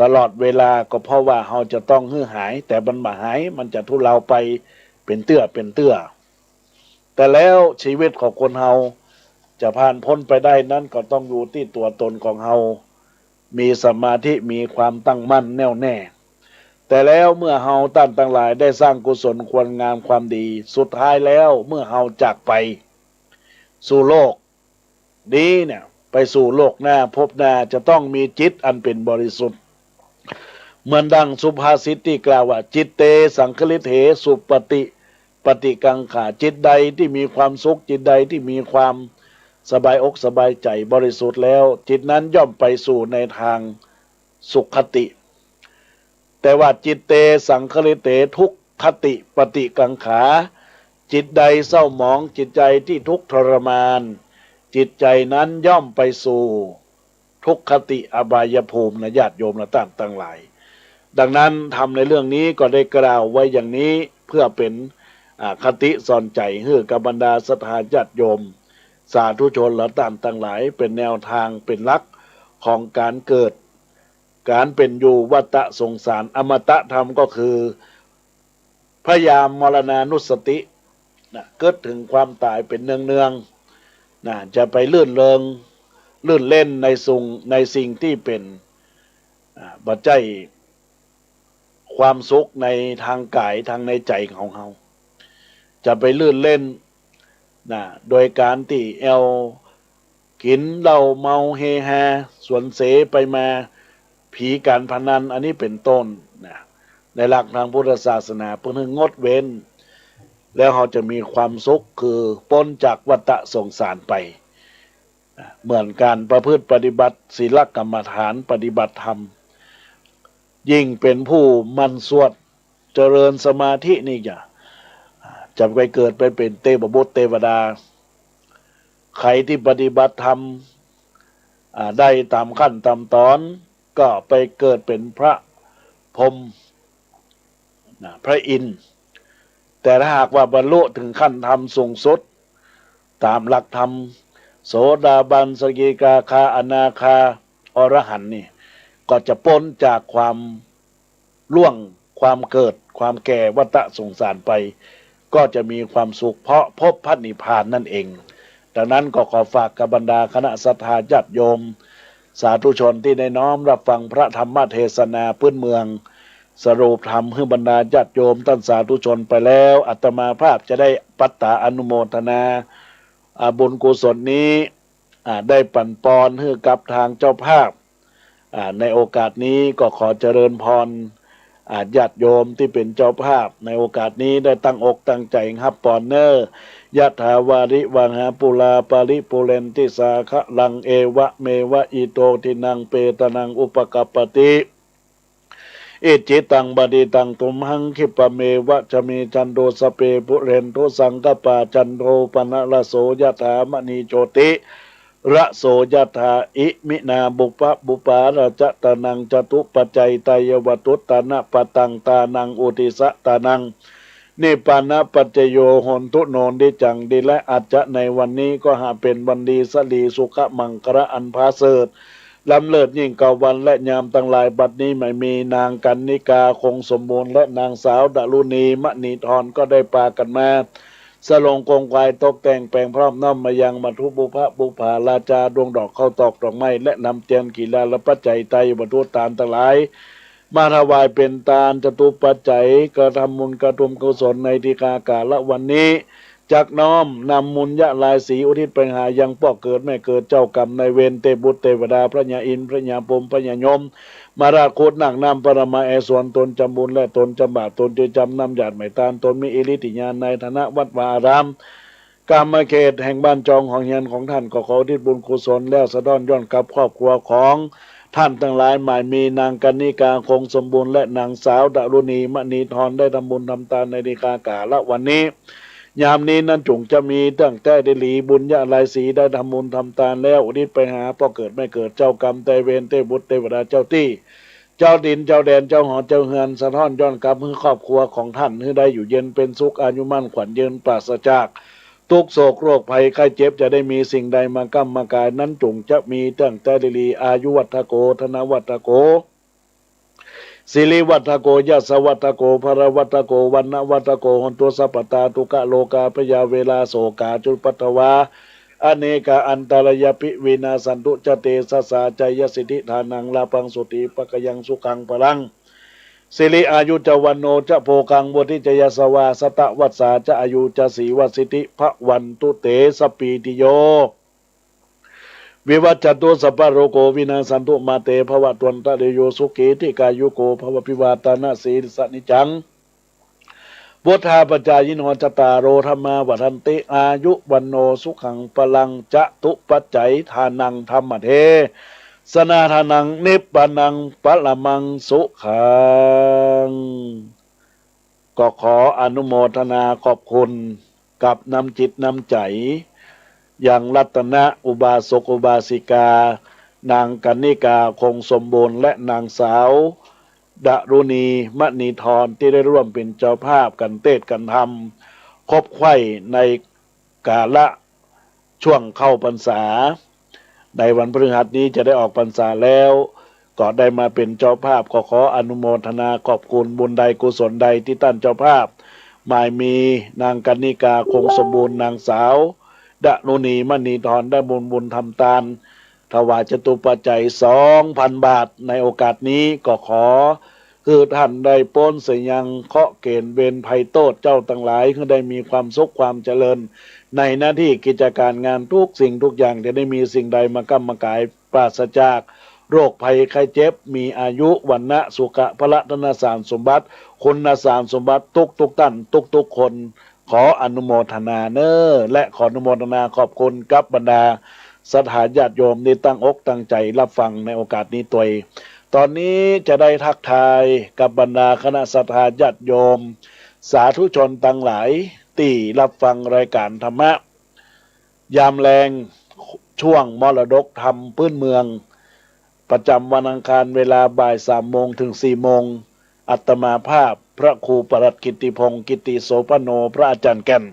ตลอดเวลาก็เพราะว่าเราจะต้องให้หายแต่มันมาหายมันจะทุเลาไปเป็นเตื้อแต่แล้วชีวิตของคนเฮาจะผ่านพ้นไปได้นั้นก็ต้องอยู่ที่ตัวตนของเฮามีสมาธิมีความตั้งมั่นแน่วแน่แต่แล้วเมื่อเฮาท่านทั้งหลายได้สร้างกุศลควรงามความดีสุดท้ายแล้วเมื่อเฮาจากไปสู่โลกนี้เนี่ยไปสู่โลกหน้าพบหน้าจะต้องมีจิตอันเป็นบริสุทธิ์เหมือนดังสุภาษิตที่กล่าวว่าจิตเตสังคลิเถสุปฏิกังขาจิตใดที่มีความสุขจิตใดที่มีความสบายอกสบายใจบริสุทธิ์แล้วจิตนั้นย่อมไปสู่ในทางสุขคติแต่ว่าจิตเตสังคลิเถทุกขติปฏิกังขาจิตใดเศร้าหมองจิตใจที่ทุกข์ทรมานจิตใจนั้นย่อมไปสู่ทุกขติอบายภูมิญาติโยมท่านทั้งหลายดังนั้นทำในเรื่องนี้ก็ได้กล่าวไว้อย่างนี้เพื่อเป็นคติสอนใจให้กับบรรดาศรัทธาญาติโยมสาธุชนและท่านทั้งหลายเป็นแนวทางเป็นหลักของการเกิดการเป็นอยู่วัฏสงสารอมตะธรรมก็คือพยายามมรณานุสติเกิดถึงความตายเป็นเนืองจะไปลื่นเล่นในสิ่งที่เป็นปัจจัยความสุขในทางกายทางในใจของเราจะไปลื่นเล่น นะโดยการที่กินเหล้าเมาเฮฮาสวนเสไปมาผีการพนันอันนี้เป็นต้นนะในหลักทางพุทธศาสนาเพื่องดเว้นแล้วเขาจะมีความสุขคือพ้นจากวัฏสงสารไปเหมือนการประพฤติปฏิบัติศีลกรรมฐานปฏิบัติธรรมยิ่งเป็นผู้มันสวดเจริญสมาธินี่จะไปเกิดไปเป็นเทพบุตรเทวดาใครที่ปฏิบัติธรรมได้ตามขั้นตามตอนก็ไปเกิดเป็นพระพรหมพระอินทร์แต่ถ้าหากว่าบรรลุถึงขั้นธรรมสูงสุดตามหลักธรรมโสดาบันสกิทาคาอนาคาอรหันต์นี่ก็จะพ้นจากความล่วงความเกิดความแก่วัฏสงสารไปก็จะมีความสุขเพราะพบพระนิพพานนั่นเองดังนั้นก็ขอฝากกับบรรดาคณะศรัทธาญาติโยมสาธุชนที่ได้น้อมรับฟังพระธรรมเทศนาพื้นเมืองสรุปธรรมให้บรรดาญาติโยมท่านสาธุชนไปแล้วอาตมาภาพจะได้ปัตตาอนุโมทนาบุญกุศลนี้ได้ปั่นปอนให้กับทางเจ้าภาพในโอกาสนี้ก็ขอเจริญพรญาติโยมที่เป็นเจ้าภาพในโอกาสนี้ได้ตั้งอกตั้งใจรับปอนเนอร์ยะถาวาริวังหาปุลาปาริปุเรนติสาคะลังเอวะเมวะอิโตทินังเปตนังอุปกัปปติอิจิตังบดีตังตุมหังคิปะเมวะจะมีจันโดสเปปุเรนโทสังกปาจันโทปนะละโสยะถามณีโจติระโสยถาอิมินาบุปาราจะตานังจตุปัจจัยตายวตุตานะปะตังตานังอุติสะตานังนิปานะปัจจโยหนทุโนนดิจังดีและอาจจะในวันนี้ก็หาเป็นวันดีสลีสุขมังคระอันพาเสริฐล้ำเลิศยิ่งกว่าวันและยามตั้งหลายบัดนี้ไม่มีนางกันนิกาคงสมบูรณ์และนางสาวดารุณีมณีธรก็ได้ปากันมาสลงกงควายตกแต่งแปลงพร้อมน้อมมายังมัทุบุพะบุภาราชาดวงดอกเข้าตอกดอกไม้และนำเตียนกีฬาและปัจจัยไตบรรทุตานทั้งหลายมาถวายเป็นตาลจตุปัจจัยกระทำมุญกระทุมกุศลในทีฆากาละวันนี้จักน้อมนำมุญยะลายสีอุทิศไปหายังพ่อเกิดแม่เกิดเจ้ากรรมในเวรเทพบุตรเทวดาพระญาอินทร์พระญาพรหมพระญายมมาราโคตนั่งนำปรมาส่วนตนจำบุญและตนจำบาปตนจะจำนำหยาดไม่ตานตนมีอิริติญาณในฐานะวัดวาอารามกามเขตแห่งบ้านจองของเฮียนของท่านก็ขออุทิศบุญกุศลแล้วสะด้อนย้อนกับครอบครัวของท่านทั้งหลายหมายมีนางกนิกาคงสมบูรณ์และนางสาวดารุณีมณีธรได้ทำบุญทำทานในนิกากาละวันนี้ยามนี้นั้นจุงจะมีตั้งแต่ได้หลีบุญญาลายสีได้ทำบุญทำทานแล้วอุทิศไปหาพ่อเกิดไม่เกิดเจ้ากรรมแต่เวรเทพบุตรเทวดาเจ้าที่เจ้าดินเจ้าแดนเจ้าหอเจ้าเฮือนสะท้อนย้อนกลับให้ครอบครัวของท่านให้ได้อยู่เย็นเป็นสุขอายุมั่นขวัญยืนปราศจากทุกโศกโรคภัยไข้เจ็บจะได้มีสิ่งใดมากำมากายนั้นจุงจะมีตั้งแต่ได้หลีอายุวัฏโกธนวัฏโกสิริวัฏโกยัสวัฏโกภรวัฏโกวันนวัฏโกหนตุสัพพตาทุกะโลกาพยาเวลาโสกาจุปัตตวาอเนกาอันตรยปิวินาสันตุจเตสสาใจยสิทธิฐานังลาปังสุติปะกยังสุขังพลังสิริอายุจวันโนจะโภกังบทิจยสวาสตะวัสสาจะอายุจะสีวัสิติพระวันตุเตสปีติโยวิวัจจตุสัพพะโรโกวินาสันตุมาเตภวตวันตะเดโยสุขีทิกายุโกภวปิวาตานะสีสนิจังพุทธาปจายิโนจตารโรธรรมาวัฏันติอายุวันโนสุขังพลังจะตุปัจจัยทานังธรรมเทสนาทานังนิพพานังปะละมังสุขังก็ขออนุโมทนาขอบคุณกับนำจิตนำใจอย่างรัตนะอุบาสกอุบาสิกานางกนิกาคงสมบูรณ์และนางสาวดารุณีมณีธรที่ได้ร่วมเป็นเจ้าภาพกันเทศกันธรรมคบไข้ในกาละช่วงเข้าพรรษาในวันพฤหัสนี้จะได้ออกพรรษาแล้วก็ได้มาเป็นเจ้าภาพขออนุโมทนาขอบคุณบุญใดกุศลใดที่ท่านเจ้าภาพหมายมีนางกนิกาคงสมบูรณ์นางสาวดารุณีมณีธรได้บุญทำทานถวายจตุปัจจัย 2,000 บาทในโอกาสนี้ก็ขอคือท่านได้พ้นเสียงเคาะเกณฑ์เวรภัยโทษเจ้าทั้งหลายคือได้มีความสุขความเจริญ ในหน้าที่กิจการงานทุกสิ่งทุกอย่างจะได้มีสิ่งใดมากำมากายปราศจากโรคภัยไข้เจ็บมีอายุวันนะสุขะพละธนสารสมบัติคุณสารสมบัติทุกท่านทุกคนขออนุโมทนาเนอและขออนุโมทนาขอบคุณกับบรรดาสถานญาติโยมที่ตั้งอกตั้งใจรับฟังในโอกาสนี้ตัวตอนนี้จะได้ทักทายกับบรรดาคณะสถานญาติโยมสาธุชนทั้งหลายที่รับฟังรายการธรรมะยามแรงช่วงมรดกธรรมพื้นเมืองประจำวันอังคารเวลาบ่าย3 โมงถึง4 โมงอัตมาภาพพระครูปรัตกิติพงศ์กิติโสภโนพระอาจารย์แก่น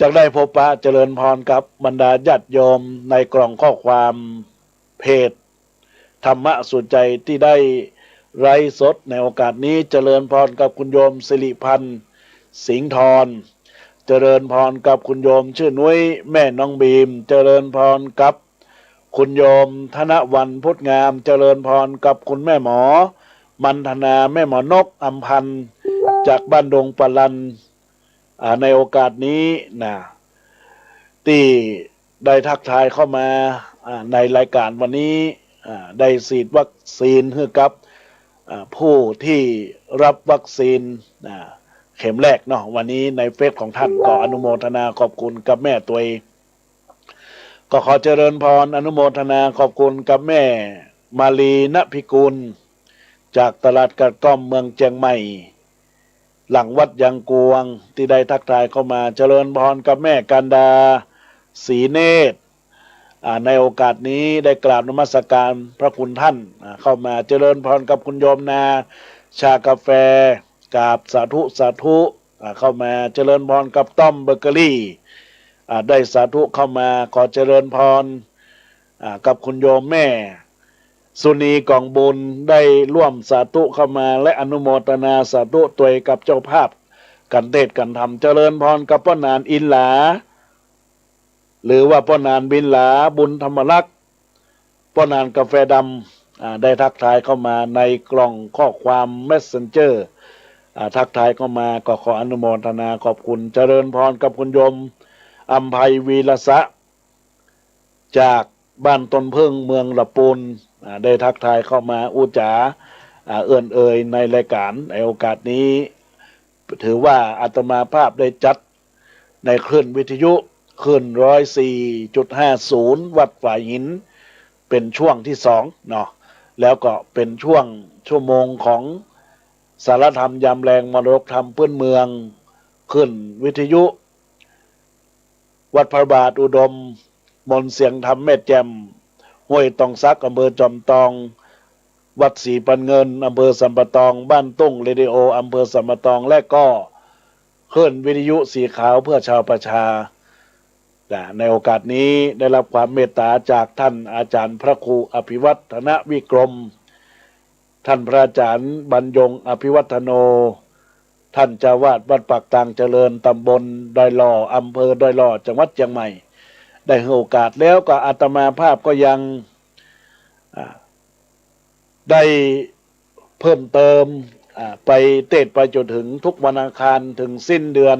จะได้พบปะเจริญพรกับบรรดาญาติโยมในกล่องข้อความเพจธรรมะสุดใจที่ได้ไร้สดในโอกาสนี้เจริญพรกับคุณโยมสิริพันธ์สิงห์ทรเจริญพรกับคุณโยมชื่อนุ้ยแม่น้องบีมเจริญพรกับคุณโยมธนวันพุทธงามเจริญพรกับคุณแม่หมอมันธนาแม่หมอนกอำพันธ์จากบ้านดงปลันในโอกาสนี้นะที่ได้ทักทายเข้ามาในรายการวันนี้ได้ฉีดวัคซีนให้กับผู้ที่รับวัคซีนเข็มแรกเนาะวันนี้ในเฟซของท่านก็อนุโมทนาขอบคุณกับแม่ตัวเองก็ขอเจริญพรอนุโมทนาขอบคุณกับแม่มาลีณพิกุลจากตลาดกระก้อมเมืองเชียงใหม่หลังวัดยางกวงที่ได้ทักทายเข้ามาเจริญพรกับแม่กันดาศรีเนตรในโอกาสนี้ได้กราบนมัสการพระคุณท่านเข้ามาเจริญพรกับคุณโยมนาชากาแฟกราบสาธุเข้ามาเจริญพรกับต้อมเบเกอรี่ได้สาธุเข้ามาขอเจริญพรกับคุณโยมแม่สุนีกองบุญได้ร่วมสาธุเข้ามาและอนุโมทนาสาธุตัวกับเจ้าภาพกันเทศกันธรรมเจริญพรกับพ่อนานอินหลาหรือว่าพ่อนานบินหลาบุญธรรมลักษณ์พ่อนานกาแฟดำได้ทักทายเข้ามาในกล่องข้อความ Messenger ทักทายเข้ามาก็ขออนุโมทนาขอบคุณเจริญพรกับคุณโยมอัมภัยวีรสะจากบ้านต้นพึ่งเมืองละปูนได้ทักทายเข้ามาอุจาเอื่นเอ่ยในรายการในโอกาสนี้ถือว่าอาตมาภาพได้จัดในคลื่นวิทยุคลื่น104.50 วัดฝ่ายหินเป็นช่วงที่2เนาะแล้วก็เป็นชั่วโมงของสารธรรมยามแรงมรดกธรรมพื้นเมืองคลื่นวิทยุวัดพระบาทอุดมมนต์เสียงธรรมแม่แจ่มห้วยตองซักอำเภอจอมทองวัดศรีปันเงินอำเภอสัมปะตองบ้านตุ้งเรดิโออำเภอสัมปะตองและก็คลื่นวิทยุสีขาวเพื่อชาวประชาในโอกาสนี้ได้รับความเมตตาจากท่านอาจารย์พระครูอภิวัฒนวิกรมท่านพระอาจารย์บรรยงอภิวัฒโนท่านเจ้าวาดวัดปากตางเจริญตำบลดอยหล่ออำเภอดอยหล่อจังหวัดเชียงใหม่ได้ให้โอกาสแล้วก็อาตมาภาพก็ยังได้เพิ่มเติมไปเทศไปจนถึงทุกวันอังคารถึงสิ้นเดือน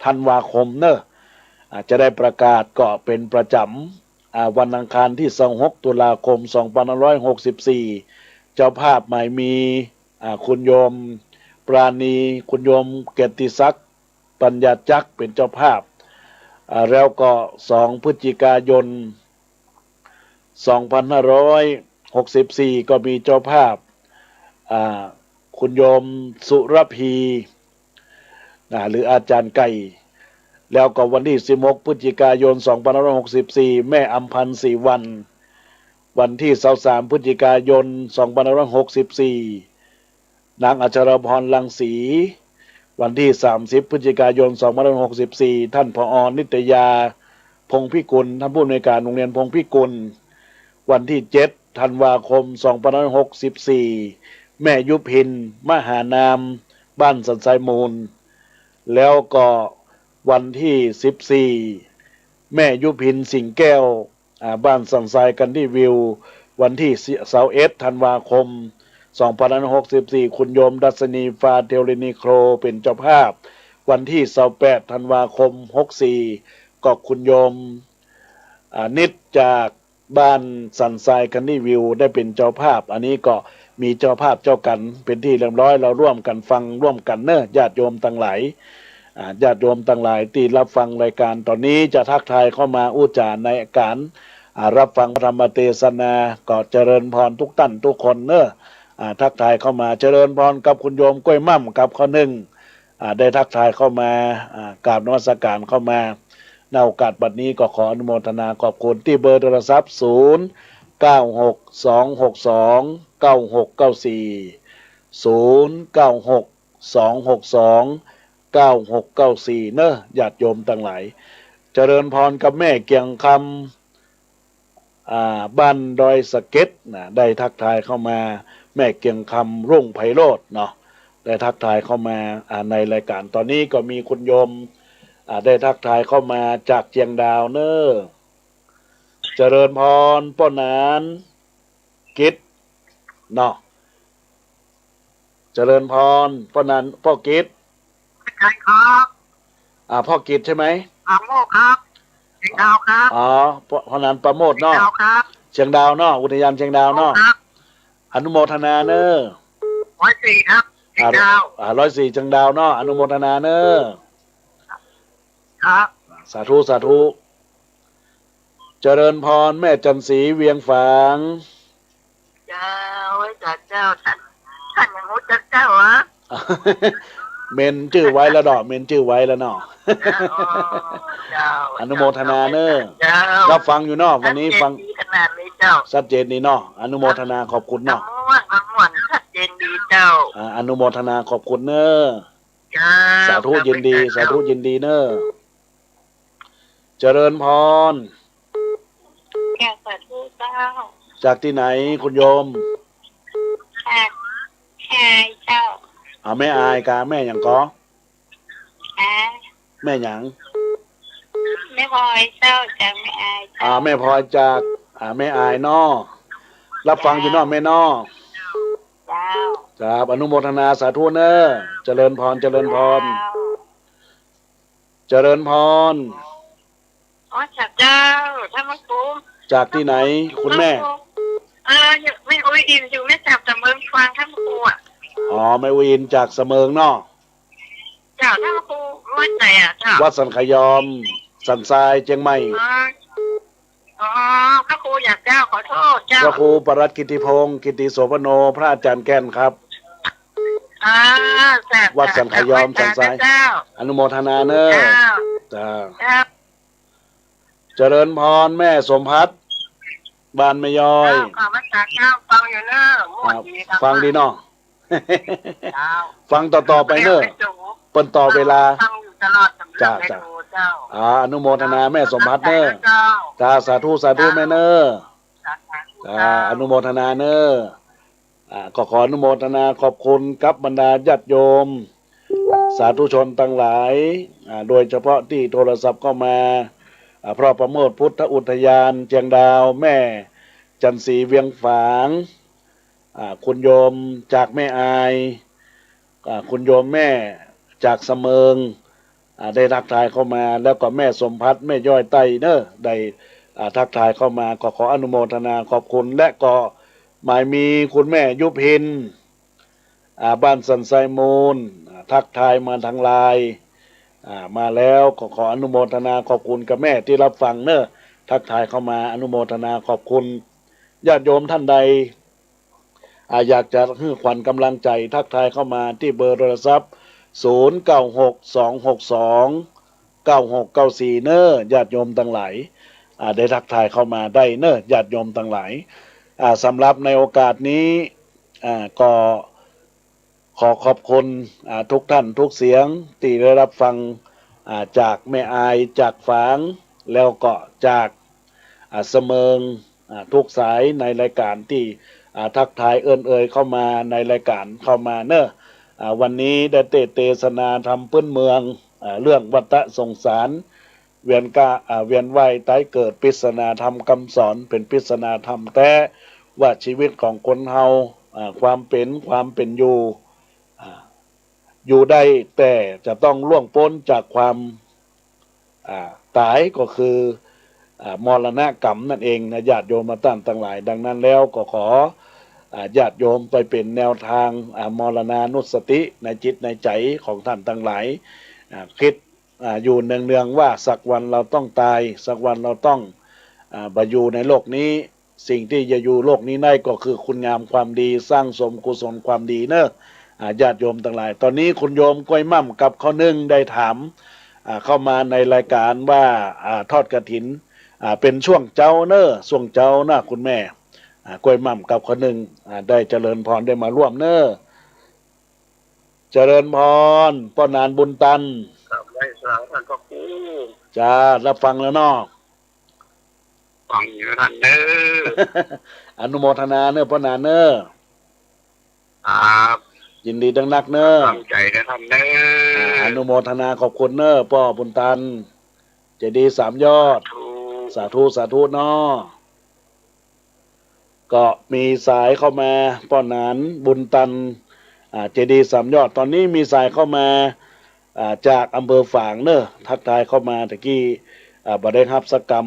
ธันวาคมเนอะจะได้ประกาศก็เป็นประจำวันอังคารที่26 ตุลาคม 2564เจ้าภาพใหม่มีคุณโยมปราณีคุณโยมเกียรติศักดิ์ปัญญาจักรเป็นเจ้าภาพแล้วก็2 พฤศจิกายน 2564ก็มีเจ้าภาพคุณโยมสุรพีหรืออาจารย์ไก่แล้วก็วันที่16 พฤศจิกายน 2564แม่อำพันธ์ศรีวันที่23 พฤศจิกายน 2564นางอัชรพรลังสีวันที่30 พฤศจิกายน 2564ท่านผอ.นิตยาพงพิกุลท่านผู้อำนวยการโรงเรียนพงพิกุลวันที่7 ธันวาคม 2564แม่ยุพินมหานามบ้านสันทรายมูลแล้วก็วันที่14แม่ยุพินสิงแก้วบ้านสันทรายกันที่วิววันที่21 ธันวาคม 2564คุณโยมดัชนีฟาเทลนิโครเป็นเจ้าภาพวันที่28 ธันวาคม 64 ก็คุณโยมนิดจากบ้านสันทรายคันนี่วิวได้เป็นเจ้าภาพอันนี้ก็มีเจ้าภาพเจ้ากันเป็นที่เรียบร้อยเราร่วมกันฟังร่วมกันเนอะญาติโยมทั้งหลายญาติโยมทั้งหลายที่รับฟังรายการตอนนี้จะทักทายเข้ามาอุจาในการรับฟังพระธรรมเทศนาก็เจริญพรทุกท่านทุกคนเนอะทักทายเข้ามาเจริญพรกับคุณโยมกล้วยมั่มกับข้อหนึ่งได้ทักทายเข้ามากราบนมัสการเข้ามาในโอกาสบัดนี้ก็ขออนุโมทนาขอบคุณที่เบอร์โทรศัพท์0962629694เนอะญาติโยมทั้งหลายเจริญพรกับแม่เกียงคำบ้านดอยสะเก็ดนะได้ทักทายเข้ามาแม่เกียงคำรุ่งไพโรจน์เนาะได้ทักทายเข้ามาในรายการตอนนี้ก็มีคุณโยมได้ทักทายเข้ามาจากเจียงดาวเนอะเจริญพรป้อนานกิจเนาะเจริญพรป้อนานพ่อกิจใช่ครับพ่อกิจใช่ไหมโมกครับเชียงดาวครับพ่อนานประโมทเนาะเชียงดาวเนาะอุทยานเชียงดาวเนาะอนุโมทนาเนอะ104ครับเชียงดาว104เชียงดาวเนาะอนุโมทนาเนอะครับสาธุสาธุเจริญพรแม่จันศรีเวียงฝางเจ้าไว้จัดเจ้าท่านยังรู้จักเจ้าฮะเมนชื่อไว้แล้วดอกเมนชื่อไว้แล้วเนาะอนุโมทนาเนอะรับฟังอยู่เนาะวันนี้ฟังขนาดนี้เจ้าชัดเจนดีเนาะอนุโมทนาขอบคุณเนาะม่วนชัดเจนดีเจ้าอนุโมทนาขอบคุณเนอะสาธุยินดีสาธุยินดีเนอะเจริญพรแก่สาธุเจ้าจากที่ไหนคุณโยมแค่เจ้าแม่อายกาแม่หยังก็แม่หยังแม่พลอยเจ้าจากแม่อายแม่พลอยจากแม่อายนอรับฟังอยู่นอแม่นอครับอนุโมทนาสาธุเนอะเจริญพรเจริญพรเจริญพรจากเจ้าท่านพระครูจากที่ไหนคุณแม่ไม่อุยอินอยู่แม่จับจากเมืองฟางท่านพระครูไม่อุยอินจากเสมิงเนาะเจ้าท่านพระครูวัดไหนเจ้าวัดสันขยอมสันทรายเชียงใหม่พระครูอยากเจ้าขอโทษเจ้าพระครูปรัตกิติพงศ์กิติโสพโนพระอาจารย์แก่นครับวัดสันขยอมสันทรายอนุโมทนาเนอะจ้าเจริญพรแม่สมพัฒน์บ้านแม่ย้อยฟังอยู่เนอะฟังดีเนาะฟังต่อไปเนอะเปิ้นต่อเวลาจ้าอนุโมทนาแม่สมพัฒน์เนอะจ้าสาธุสาธุแม่เนอะอนุโมทนาเนอะก็ขออนุโมทนาขอบคุณกับบรรดาญาติโยมสาธุชนทั้งหลายโดยเฉพาะที่โทรศัพท์เข้ามาพระประโมทพุทธอุทยานเชียงดาวแม่จันศรีเวียงฝางคุณโยมจากแม่อายคุณโยมแม่จากเสมิงได้ทักทายเข้ามาแล้วก็แม่สมพัฒน์แม่ย้อยไตเนอะได้ทักทายเข้ามาก็ขออนุโมทนาขอบคุณและก็หมายมีคุณแม่ยุพินบ้านสันไซมูลทักทายมาทางไลน์มาแล้วขออนุโมทนาขอบคุณกับแม่ที่รับฟังเนอะทักทายเข้ามาอนุโมทนาขอบคุณญาติโยมท่านใดอยากจะให้ขวัญกำลังใจทักทายเข้ามาที่เบอร์โทรศัพท์0962629694เนอะญาติโยมทั้งหลายได้ทักทายเข้ามาได้เนอะญาติโยมทั้งหลายสำหรับในโอกาสนี้ก็ขอขอบคุณทุกท่านทุกเสียงที่ได้รับฟังจากแม่อายจากฝางแล้วก็จากเสมิงทุกสายในรายการที่ทักทายเอ่ยเข้ามาในรายการเข้ามาเนอะวันนี้ได้เทศนาธรรมพื้นเมืองเรื่องวัฏสงสารเวียนว่ายตายเกิดปริศนาธรรมคำสอนเป็นปริศนาธรรมแต่ว่าชีวิตของคนเฮาความเป็นอยู่ได้แต่จะต้องล่วงพ้นจากความ ตายก็คือมรณะกรรมนั่นเองนะญาติโยมมาตั้งหลาย ดังนั้นแล้วก็ขอญาติโยมไปเป็นแนวทางมรณานุสติในจิตในใจของท่านทั้งหลายคิดอยู่เนืองๆว่าสักวันเราต้องตายสักวันเราต้องบอยู่ในโลกนี้สิ่งที่จะอยู่โลกนี้ได้ก็คือคุณงามความดีสร้างสมกุศลความดีเนอะญาติโยมทั้งหลายตอนนี้คุณโยมกล้วยม่ำกับข้อนึ่งได้ถามเข้ามาในรายการว่าทอดกฐินเป็นช่วงเจ้าเนอะช่วงเจ้านะคุณแม่กล้วยม่ำกับข้อนึ่งได้เจริญพรได้มาร่วมเนอะเจริญพรป้อนานบุญตันกับไว้สาวท่านก็ครูจ้ารับฟังแล้วเนาะฟังอยู่ท่านเด้อ อนุโมทนาเนอะป้อนานเนอะครับยินดีดังนักเนอะตั้งใจนะท่านเด้อนุโมทนาขอบคุณเนอะพ่อบุญตันเจดีย์3 ยอดสาธุสาธุเนาะก็มีสายเข้ามาป้อนานบุญตันเจดีย์3 ยอดตอนนี้มีสายเข้ามาจากอำเภอฝางเนอะทักทายเข้ามาตะกี้บ่ได้รับสกรรม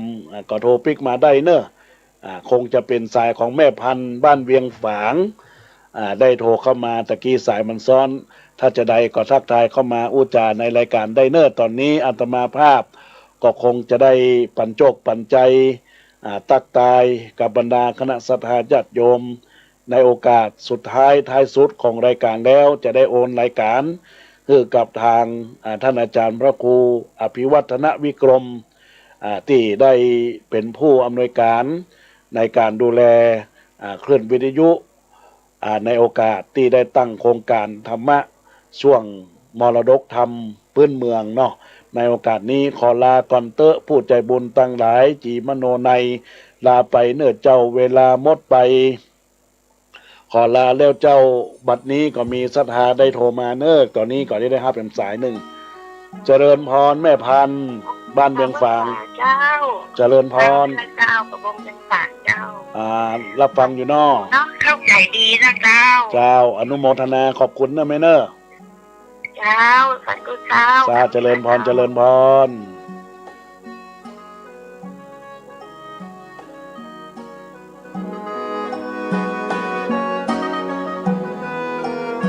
ก็โทรปิกมาได้เนอะคงจะเป็นสายของแม่พันธุ์บ้านเวียงฝางได้โทรเข้ามาตะกี้สายมันซ้อนถ้าจะใดก็ทักทายเข้ามาอู้จาในรายการได้เนอะตอนนี้อาตมาภาพก็คงจะได้ปันโจกปันใจตักตายกับบรรดาคณะสัตยาญาติโยมในโอกาสสุดท้ายสุดของรายการแล้วจะได้โอนรายการคือกับทางท่านอาจารย์พระครูอภิวัฒนวิกรมที่ได้เป็นผู้อำนวยการในการดูแลคลื่นวิทยุในโอกาสที่ได้ตั้งโครงการธรรมะช่วงมรดกธรรมพื้นเมืองเนาะในโอกาสนี้ขอลาก่อนเตอะผู้ใจบุญตั้งหลายจีมโนในลาไปเนิ่นเจ้าเวลาหมดไปขอลาแล้วเจ้าบัดนี้ก็มีศรัทธาได้โทรมาเนิ่นตอนนี้ก็ได้รับเป็นสายหนึ่งเจริญพรแม่พันธุ์บ้านเวียงฝางเจ้าเจริญพรเจ้ากระบงจังฝางเจ้ารับฟังอยู่นอเข้าใจดีนะเจ้าเจ้าอนุโมทนาขอบคุณนะแม่เนอะเจ้าสันตุเจ้าสาเจริญพรเจริญพร